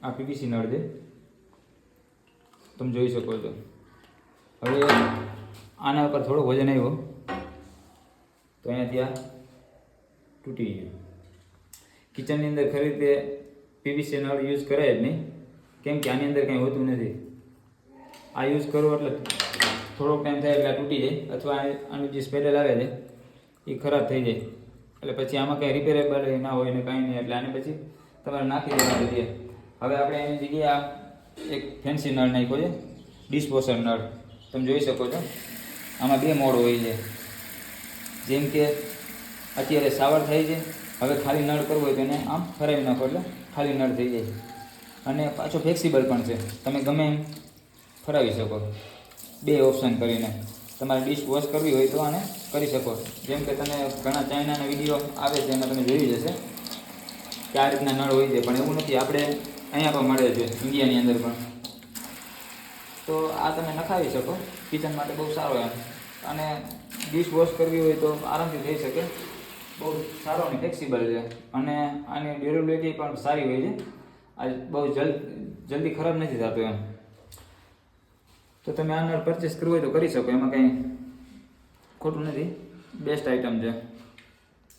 આ પીવીસી નળ છે, તમે જોઈ શકો છો. હવે આના ઉપર થોડું વજન આવ્યું તો અહીંયાથી આ તૂટી ગયું. કિચનની અંદર ખરી રીતે પીવીસી નળ યુઝ કરાય જ નહીં, કેમ કે આની અંદર કંઈ હોતું નથી. આ યુઝ કરો એટલે થોડોક ટાઈમ થાય એટલે તૂટી જાય, અથવા આનું જે સ્પેડલ આવે છે એ ખરાબ થઈ જાય, એટલે પછી આમાં કંઈ રિપેરેબલ ના હોય ને કાંઈ નહીં, એટલે આને પછી તમારે નાખી દેવાનું છે. હવે આપણે એની જગ્યાએ આ એક ફેન્સી નળ નાખ્યો છે, ડિશવોશર નળ. તમે જોઈ શકો છો આમાં 2 મોડ હોય છે. જેમ કે અત્યારે શાવર થાય છે, હવે ખાલી નળ કરવો હોય તો એને આમ ફરાવી નાખો એટલે ખાલી નળ થઈ જાય. અને પાછો ફ્લેક્સિબલ પણ છે, તમે ગમે એમ ફરાવી શકો. 2 ઓપ્શન કરીને તમારે ડિશ વોશ કરવી હોય તો આને કરી શકો. જેમ કે તમે ઘણા ચાઇનાના વિડીયો આવે છે એમાં તમે જોઈ જશે કે આ રીતના નળ હોય છે, પણ એવું નથી. આપણે અહીંયા પણ મળે છે ઇન્ડિયાની અંદર પણ. તો આ તમે નખાવી શકો, કિચન માટે બહુ સારો એમ. અને ડિશ વોશ કરવી હોય તો આરામથી થઈ શકે, બહુ સારો અને ફ્લેક્સિબલ છે. અને આની ડ્યુરેબિલિટી પણ સારી હોય છે, આ બહુ જલ્દી ખરાબ નથી થતું એમ. તો તમે આ નળ પરચેસ કરવું હોય તો કરી શકો, એમાં કંઈ ખોટું નથી, બેસ્ટ આઇટમ છે.